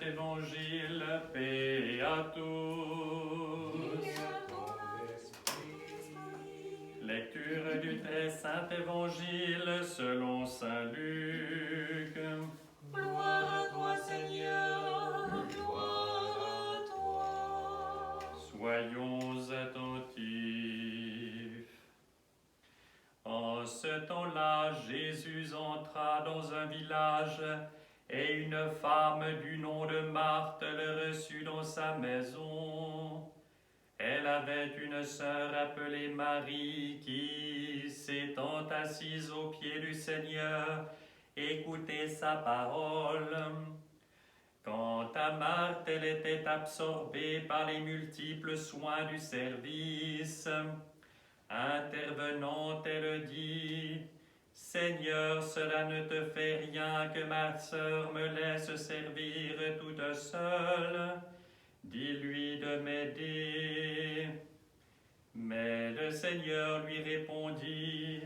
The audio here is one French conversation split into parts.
Évangile, paix à tous. Lecture du très saint Évangile selon saint Luc. Gloire à toi, Seigneur, gloire à toi. Soyons attentifs. En ce temps-là, Jésus entra dans un village et une femme du nom de Marthe le reçut dans sa maison. Elle avait une sœur appelée Marie qui, s'étant assise aux pieds du Seigneur, écoutait sa parole. Quant à Marthe, elle était absorbée par les multiples soins du service. Intervenante, elle dit: Seigneur, cela ne te fait rien que ma sœur me laisse servir toute seule. Dis-lui de m'aider. Mais le Seigneur lui répondit: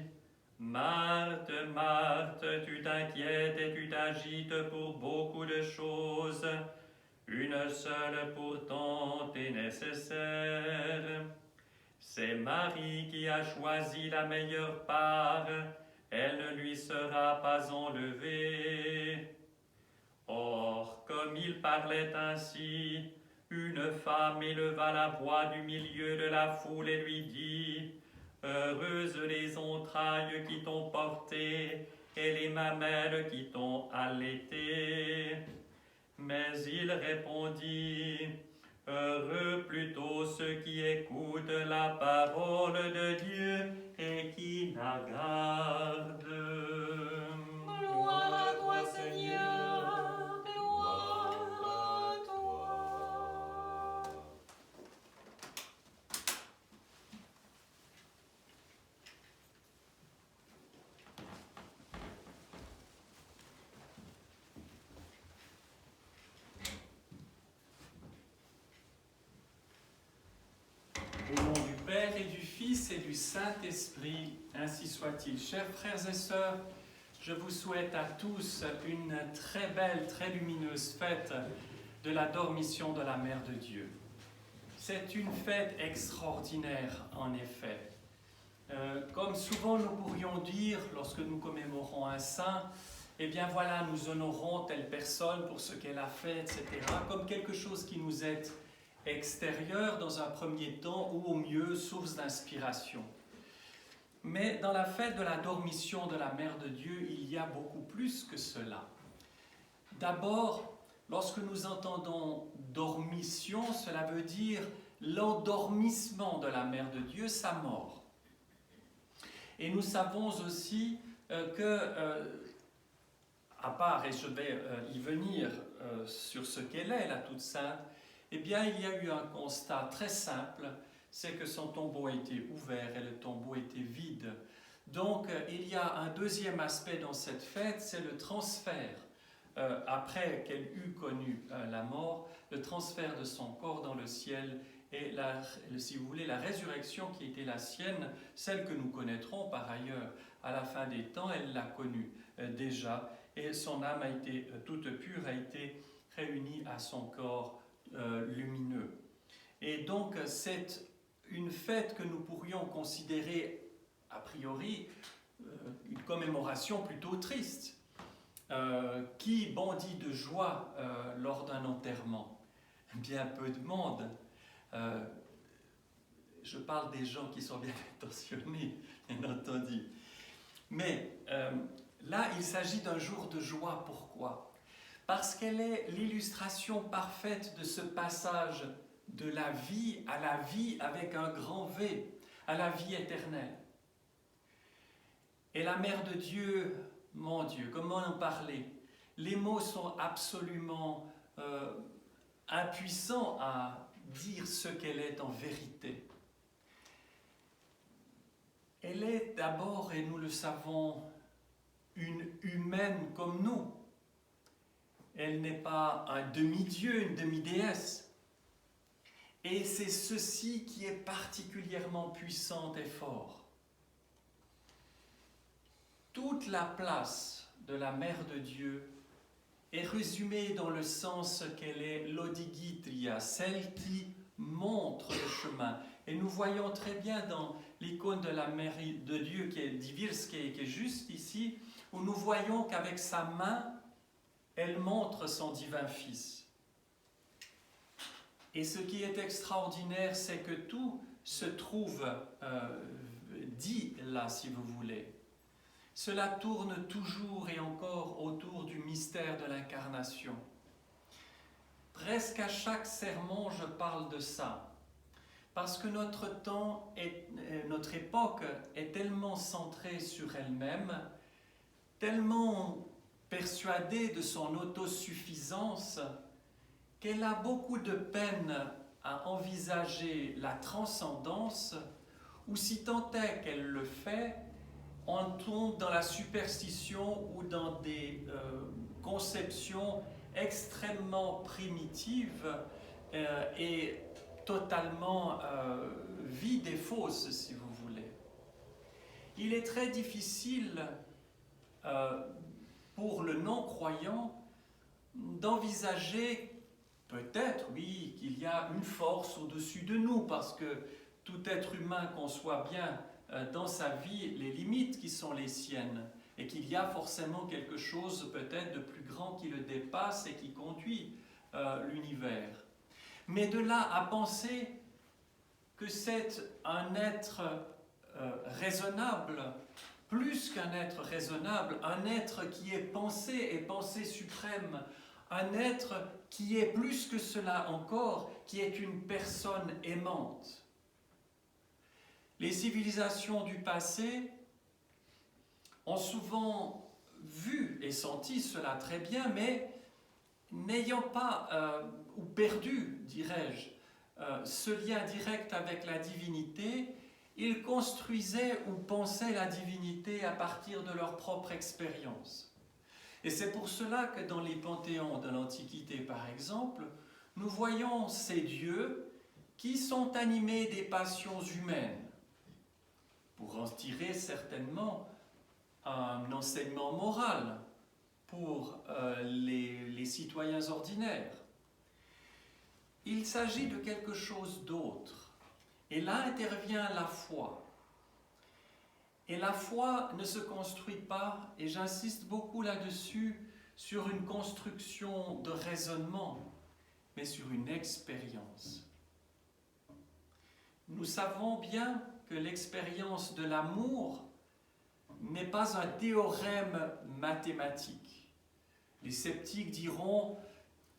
Marthe, Marthe, tu t'inquiètes et tu t'agites pour beaucoup de choses. Une seule pourtant est nécessaire. C'est Marie qui a choisi la meilleure part, elle ne lui sera pas enlevée. Or, comme il parlait ainsi, une femme éleva la voix du milieu de la foule et lui dit: Heureuses les entrailles qui t'ont porté et les mamelles qui t'ont allaité. Mais il répondit: Heureux plutôt ceux qui écoutent la parole de Dieu et qui la gardent. Gloire à toi, Seigneur, gloire à toi. Au nom du Père et du Fils et du Saint-Esprit, ainsi soit-il. Chers frères et sœurs, je vous souhaite à tous une très belle, très lumineuse fête de la Dormition de la Mère de Dieu. C'est une fête extraordinaire, en effet. Comme souvent nous pourrions dire, lorsque nous commémorons un saint, eh bien voilà, nous honorons telle personne pour ce qu'elle a fait, etc., comme quelque chose qui nous est extérieur dans un premier temps, ou au mieux source d'inspiration. Mais dans la fête de la Dormition de la Mère de Dieu, il y a beaucoup plus que cela. D'abord, lorsque nous entendons dormition, cela veut dire l'endormissement de la Mère de Dieu, sa mort. Et nous savons aussi à part, et je vais y venir sur ce qu'elle est, la Toute Sainte, eh bien, il y a eu un constat très simple, c'est que son tombeau a été ouvert et le tombeau était vide. Donc, il y a un deuxième aspect dans cette fête, c'est le transfert, après qu'elle eut connu la mort, le transfert de son corps dans le ciel et, si vous voulez, la résurrection qui était la sienne, celle que nous connaîtrons par ailleurs à la fin des temps, elle l'a connue déjà, et son âme a été toute pure, a été réunie à son corps lumineux. Et donc, c'est une fête que nous pourrions considérer, a priori, une commémoration plutôt triste. Qui bondit de joie lors d'un enterrement? Bien peu de monde. Je parle des gens qui sont bien intentionnés, bien entendu. Mais là, il s'agit d'un jour de joie. Pourquoi? Parce qu'elle est l'illustration parfaite de ce passage de la vie à la vie avec un grand V, à la vie éternelle. Et la Mère de Dieu, mon Dieu, comment en parler? Les mots sont absolument impuissants à dire ce qu'elle est en vérité. Elle est d'abord, et nous le savons, une humaine comme nous. Elle n'est pas un demi-dieu, une demi-déesse. Et c'est ceci qui est particulièrement puissant et fort. Toute la place de la Mère de Dieu est résumée dans le sens qu'elle est l'odigitria, celle qui montre le chemin. Et nous voyons très bien dans l'icône de la Mère de Dieu, qui est Divirske, qui est juste ici, où nous voyons qu'avec sa main, elle montre son divin Fils. Et ce qui est extraordinaire, c'est que tout se trouve dit là, si vous voulez. Cela tourne toujours et encore autour du mystère de l'incarnation. Presque à chaque sermon, je parle de ça. Parce que notre époque est tellement centrée sur elle-même, tellement persuadée de son autosuffisance, qu'elle a beaucoup de peine à envisager la transcendance, ou si tant est qu'elle le fait, on tombe dans la superstition ou dans des conceptions extrêmement primitives et totalement vides et fausses, si vous voulez. Il est très difficile pour le non-croyant d'envisager peut-être, oui, qu'il y a une force au-dessus de nous, parce que tout être humain conçoit bien dans sa vie les limites qui sont les siennes, et qu'il y a forcément quelque chose peut-être de plus grand qui le dépasse et qui conduit l'univers. Mais de là à penser que c'est un être raisonnable, plus qu'un être raisonnable, un être qui est pensée et pensée suprême, un être qui est plus que cela encore, qui est une personne aimante. Les civilisations du passé ont souvent vu et senti cela très bien, mais n'ayant pas, ou perdu, dirais-je, ce lien direct avec la divinité, ils construisaient ou pensaient la divinité à partir de leur propre expérience. Et c'est pour cela que dans les panthéons de l'Antiquité, par exemple, nous voyons ces dieux qui sont animés des passions humaines, pour en tirer certainement un enseignement moral pour les citoyens ordinaires. Il s'agit de quelque chose d'autre. Et là intervient la foi. Et la foi ne se construit pas, et j'insiste beaucoup là-dessus, sur une construction de raisonnement, mais sur une expérience. Nous savons bien que l'expérience de l'amour n'est pas un théorème mathématique. Les sceptiques diront,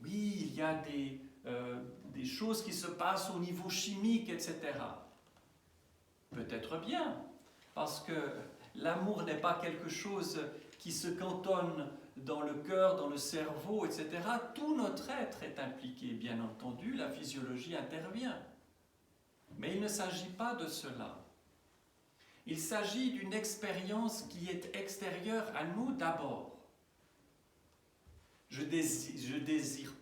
oui, il y a des choses qui se passent au niveau chimique, etc. Peut-être bien, parce que l'amour n'est pas quelque chose qui se cantonne dans le cœur, dans le cerveau, etc. Tout notre être est impliqué, bien entendu, la physiologie intervient. Mais il ne s'agit pas de cela. Il s'agit d'une expérience qui est extérieure à nous d'abord. Je le désire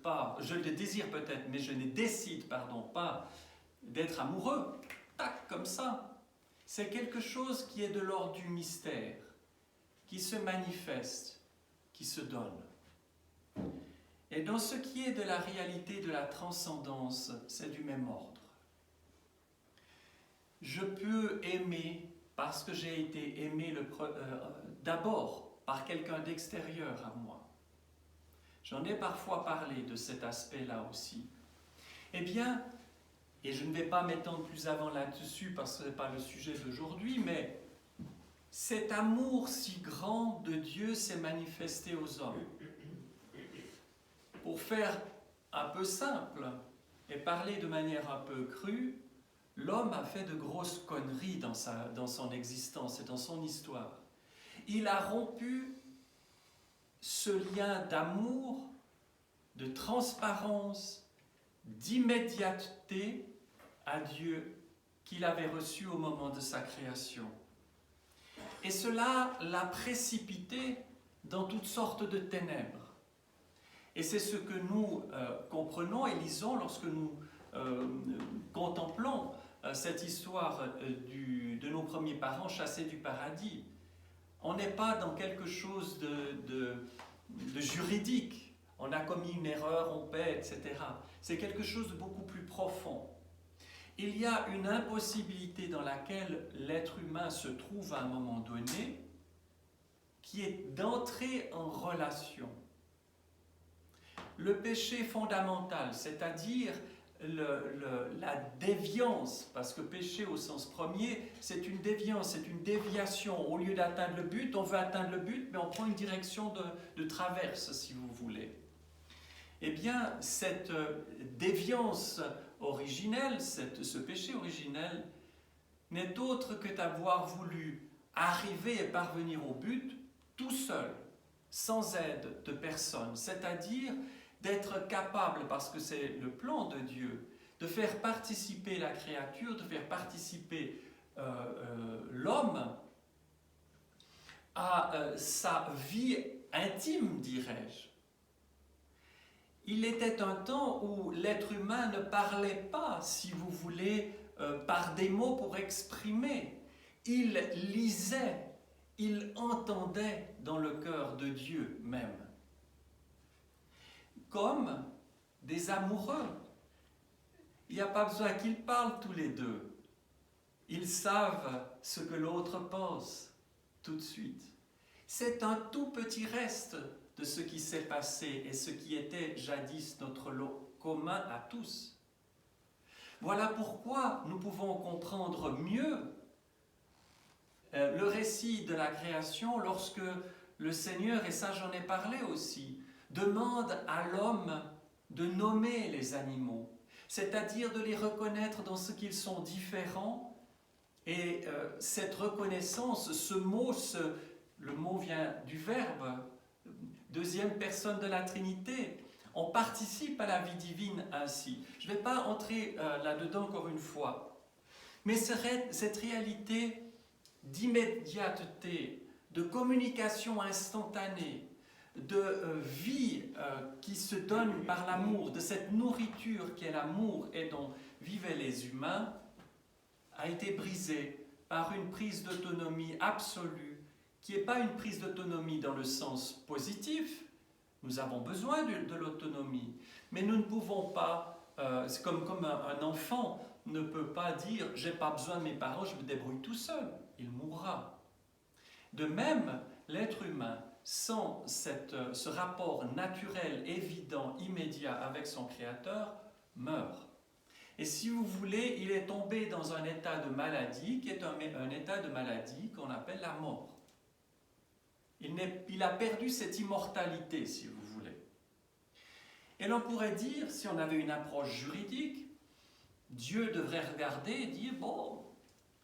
peut-être, mais je ne décide pas d'être amoureux, tac, comme ça. C'est quelque chose qui est de l'ordre du mystère, qui se manifeste, qui se donne. Et dans ce qui est de la réalité de la transcendance, c'est du même ordre. Je peux aimer parce que j'ai été aimé d'abord par quelqu'un d'extérieur à moi. J'en ai parfois parlé de cet aspect-là aussi. Eh bien, et je ne vais pas m'étendre plus avant là-dessus parce que ce n'est pas le sujet d'aujourd'hui, mais cet amour si grand de Dieu s'est manifesté aux hommes. Pour faire un peu simple et parler de manière un peu crue, l'homme a fait de grosses conneries dans son existence et dans son histoire. Il a rompu ce lien d'amour, de transparence, d'immédiateté à Dieu qu'il avait reçu au moment de sa création. Et cela l'a précipité dans toutes sortes de ténèbres. Et c'est ce que nous comprenons et lisons lorsque nous contemplons cette histoire de nos premiers parents chassés du paradis. On n'est pas dans quelque chose de juridique, on a commis une erreur, on paie, etc. C'est quelque chose de beaucoup plus profond. Il y a une impossibilité dans laquelle l'être humain se trouve à un moment donné, qui est d'entrer en relation. Le péché fondamental, c'est-à-dire la déviance, parce que péché au sens premier, c'est une déviance, c'est une déviation. Au lieu d'atteindre le but, on veut atteindre le but, mais on prend une direction de traverse, si vous voulez. Eh bien, cette déviance originelle, ce péché originel, n'est autre que d'avoir voulu arriver et parvenir au but tout seul, sans aide de personne, c'est-à-dire d'être capable, parce que c'est le plan de Dieu, de faire participer la créature, de faire participer l'homme à sa vie intime, dirais-je. Il était un temps où l'être humain ne parlait pas, si vous voulez, par des mots pour exprimer. Il lisait, il entendait dans le cœur de Dieu même. Comme des amoureux. Il n'y a pas besoin qu'ils parlent tous les deux. Ils savent ce que l'autre pense tout de suite. C'est un tout petit reste de ce qui s'est passé et ce qui était jadis notre lot commun à tous. Voilà pourquoi nous pouvons comprendre mieux le récit de la création lorsque le Seigneur, et ça j'en ai parlé aussi, demande à l'homme de nommer les animaux, c'est-à-dire de les reconnaître dans ce qu'ils sont différents. Et cette reconnaissance, ce mot, le mot vient du Verbe, deuxième personne de la Trinité. On participe à la vie divine ainsi. Je ne vais pas entrer là-dedans encore une fois. Mais cette réalité d'immédiateté, de communication instantanée, de vie qui se donne par l'amour, de cette nourriture qui est l'amour et dont vivaient les humains, a été brisée par une prise d'autonomie absolue, qui n'est pas une prise d'autonomie dans le sens positif. Nous avons besoin de l'autonomie, mais nous ne pouvons pas, c'est comme un enfant ne peut pas dire « j'ai pas besoin de mes parents, je me débrouille tout seul », il mourra. De même, l'être humain, sans ce rapport naturel, évident, immédiat avec son Créateur, meurt. Et si vous voulez, il est tombé dans un état de maladie, qui est un état de maladie qu'on appelle la mort. Il a perdu cette immortalité, si vous voulez. Et l'on pourrait dire, si on avait une approche juridique, Dieu devrait regarder et dire, bon,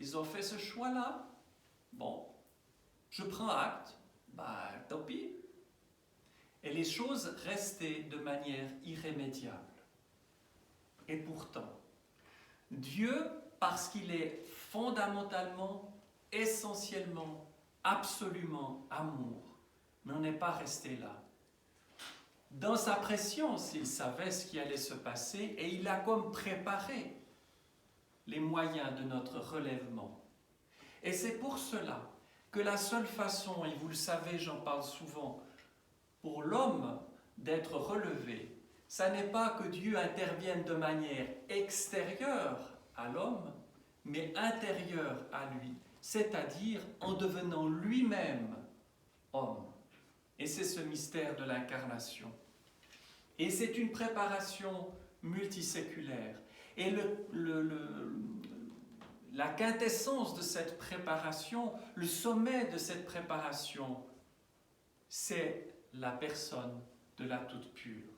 ils ont fait ce choix-là, bon, je prends acte, tant pis. Et les choses restaient de manière irrémédiable. Et pourtant, Dieu, parce qu'il est fondamentalement, essentiellement, absolument amour, n'en est pas resté là. Dans sa préscience, il savait ce qui allait se passer et il a comme préparé les moyens de notre relèvement. Et c'est pour cela que la seule façon, et vous le savez, j'en parle souvent, pour l'homme d'être relevé, ça n'est pas que Dieu intervienne de manière extérieure à l'homme, mais intérieure à lui, c'est-à-dire en devenant lui-même homme. Et c'est ce mystère de l'incarnation. Et c'est une préparation multiséculaire. Et la quintessence de cette préparation, le sommet de cette préparation, c'est la personne de la toute pure.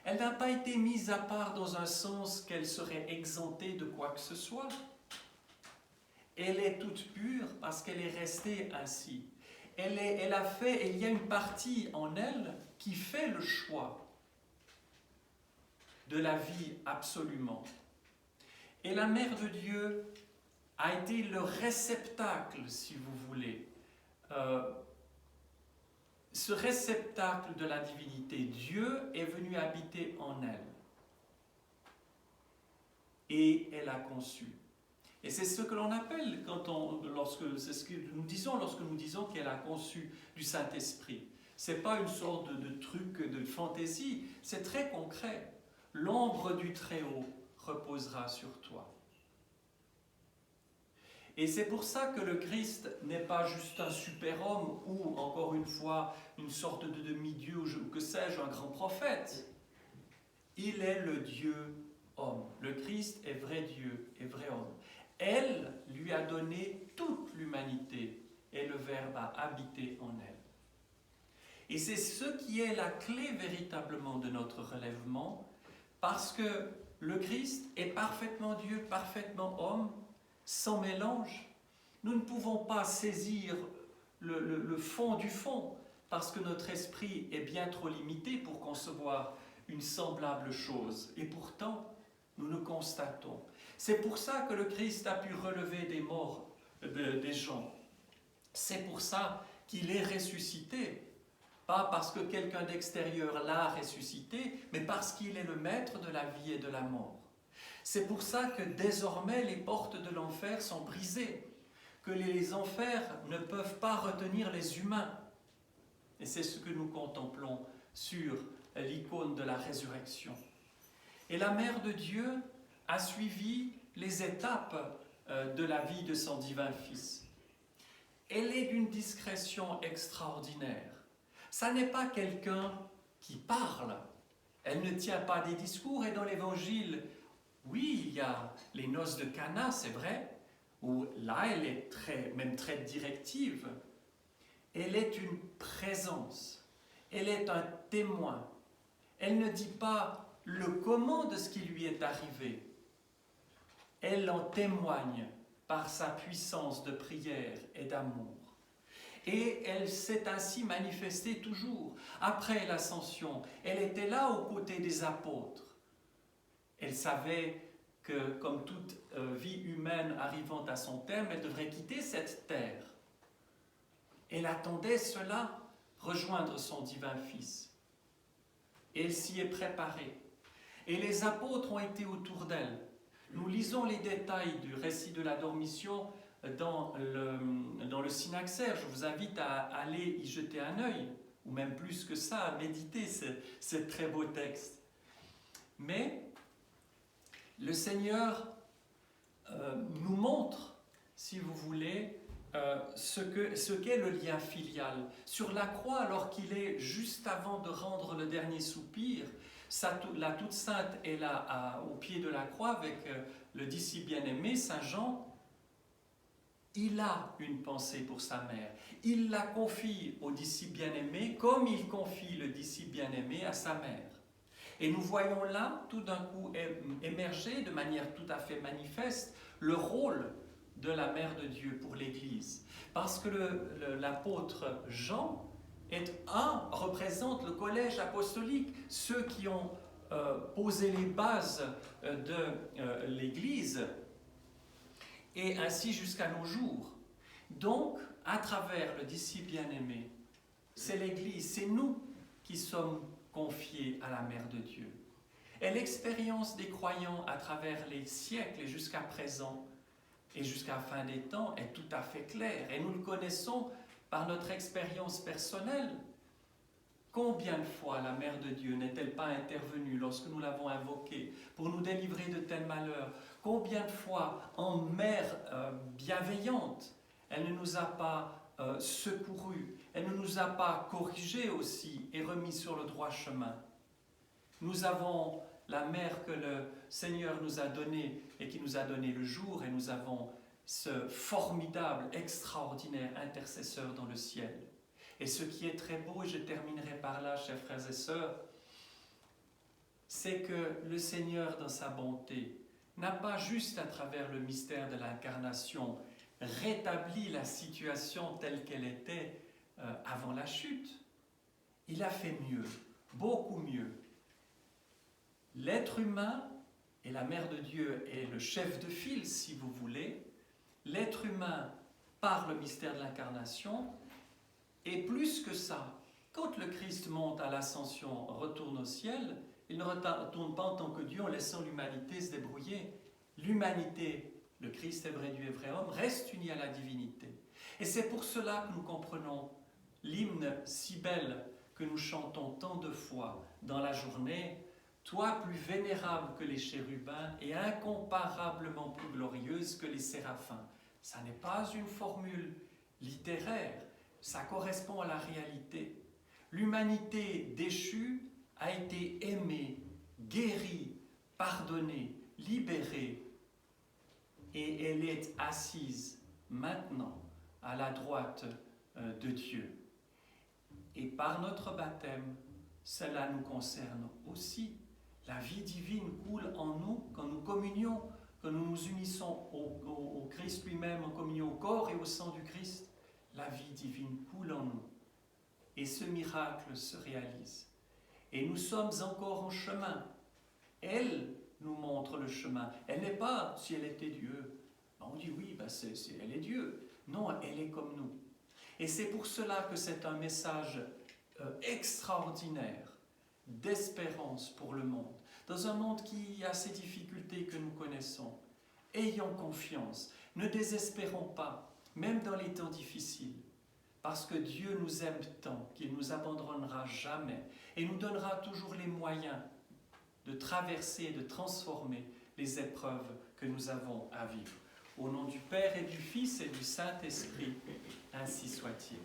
Elle n'a pas été mise à part dans un sens qu'elle serait exemptée de quoi que ce soit. Elle est toute pure parce qu'elle est restée ainsi. Il y a une partie en elle qui fait le choix de la vie absolument. Et la Mère de Dieu a été le réceptacle, si vous voulez, ce réceptacle de la divinité. Dieu est venu habiter en elle. Et elle a conçu. Et c'est ce que l'on appelle, c'est ce que nous disons lorsque nous disons qu'elle a conçu du Saint-Esprit. Ce n'est pas une sorte de truc trucs de fantaisie, c'est très concret. L'ombre du Très-Haut reposera sur toi. Et c'est pour ça que le Christ n'est pas juste un super-homme ou, encore une fois, une sorte de demi-dieu ou que sais-je, un grand prophète. Il est le Dieu homme. Le Christ est vrai Dieu et vrai homme. Elle lui a donné toute l'humanité et le Verbe a habité en elle. Et c'est ce qui est la clé véritablement de notre relèvement, parce que le Christ est parfaitement Dieu, parfaitement homme, sans mélange. Nous ne pouvons pas saisir le fond du fond, parce que notre esprit est bien trop limité pour concevoir une semblable chose. Et pourtant, nous le constatons. C'est pour ça que le Christ a pu relever des morts des gens. C'est pour ça qu'il est ressuscité. Pas parce que quelqu'un d'extérieur l'a ressuscité, mais parce qu'il est le maître de la vie et de la mort. C'est pour ça que désormais les portes de l'enfer sont brisées, que les enfers ne peuvent pas retenir les humains. Et c'est ce que nous contemplons sur l'icône de la résurrection. Et la Mère de Dieu a suivi les étapes de la vie de son divin Fils. Elle est d'une discrétion extraordinaire. Ça n'est pas quelqu'un qui parle. Elle ne tient pas des discours. Et dans l'Évangile, oui, il y a les noces de Cana, c'est vrai, où là, elle est même très directive. Elle est une présence. Elle est un témoin. Elle ne dit pas le comment de ce qui lui est arrivé. Elle en témoigne par sa puissance de prière et d'amour. Et elle s'est ainsi manifestée toujours. Après l'ascension, elle était là aux côtés des apôtres. Elle savait que, comme toute vie humaine arrivant à son terme, elle devrait quitter cette terre. Elle attendait cela, rejoindre son divin Fils. Et elle s'y est préparée. Et les apôtres ont été autour d'elle. Nous lisons les détails du récit de la dormition dans le Synaxaire. Je vous invite à aller y jeter un œil, ou même plus que ça, à méditer ce très beau texte. Mais le Seigneur nous montre, si vous voulez, ce qu'est le lien filial. Sur la croix, alors qu'il est juste avant de rendre le dernier soupir, la toute sainte est là au pied de la croix avec le disciple bien-aimé, Saint Jean. Il a une pensée pour sa mère. Il la confie au disciple bien-aimé comme il confie le disciple bien-aimé à sa mère. Et nous voyons là, tout d'un coup, émerger de manière tout à fait manifeste le rôle de la Mère de Dieu pour l'Église. Parce que l'apôtre Jean représente le collège apostolique, ceux qui ont posé les bases de l'Église, et ainsi jusqu'à nos jours. Donc, à travers le disciple bien-aimé, c'est l'Église, c'est nous qui sommes confiés à la Mère de Dieu. Et l'expérience des croyants à travers les siècles et jusqu'à présent, et jusqu'à la fin des temps, est tout à fait claire. Et nous le connaissons par notre expérience personnelle. Combien de fois la Mère de Dieu n'est-elle pas intervenue lorsque nous l'avons invoquée pour nous délivrer de tels malheurs? Combien de fois, en mère bienveillante, elle ne nous a pas secourus, elle ne nous a pas corrigés aussi et remis sur le droit chemin. Nous avons la mère que le Seigneur nous a donnée et qui nous a donné le jour, et nous avons ce formidable, extraordinaire intercesseur dans le ciel. Et ce qui est très beau, et je terminerai par là, chers frères et sœurs, c'est que le Seigneur, dans sa bonté, n'a pas juste à travers le mystère de l'incarnation rétabli la situation telle qu'elle était avant la chute. Il a fait mieux, beaucoup mieux. L'être humain, et la Mère de Dieu est le chef de file, si vous voulez, l'être humain, par le mystère de l'incarnation, et plus que ça, quand le Christ monte à l'ascension, retourne au ciel, il ne retourne pas en tant que Dieu en laissant l'humanité se débrouiller. L'humanité, le Christ est vrai Dieu et vrai homme, reste unie à la divinité. Et c'est pour cela que nous comprenons l'hymne si belle que nous chantons tant de fois dans la journée, toi plus vénérable que les chérubins et incomparablement plus glorieuse que les séraphins. Ça n'est pas une formule littéraire, ça correspond à la réalité. L'humanité déchue a été aimée, guérie, pardonnée, libérée, et elle est assise maintenant à la droite de Dieu. Et par notre baptême, cela nous concerne aussi. La vie divine coule en nous quand nous communions, quand nous nous unissons au Christ lui-même, en communion au corps et au sang du Christ. La vie divine coule en nous. Et ce miracle se réalise. Et nous sommes encore en chemin. Elle nous montre le chemin. Elle n'est pas, si elle était Dieu, on dit oui, elle est Dieu. Non, elle est comme nous. Et c'est pour cela que c'est un message extraordinaire d'espérance pour le monde. Dans un monde qui a ces difficultés que nous connaissons, ayons confiance, ne désespérons pas, même dans les temps difficiles, parce que Dieu nous aime tant qu'il ne nous abandonnera jamais et nous donnera toujours les moyens de traverser et de transformer les épreuves que nous avons à vivre. Au nom du Père et du Fils et du Saint-Esprit, ainsi soit-il.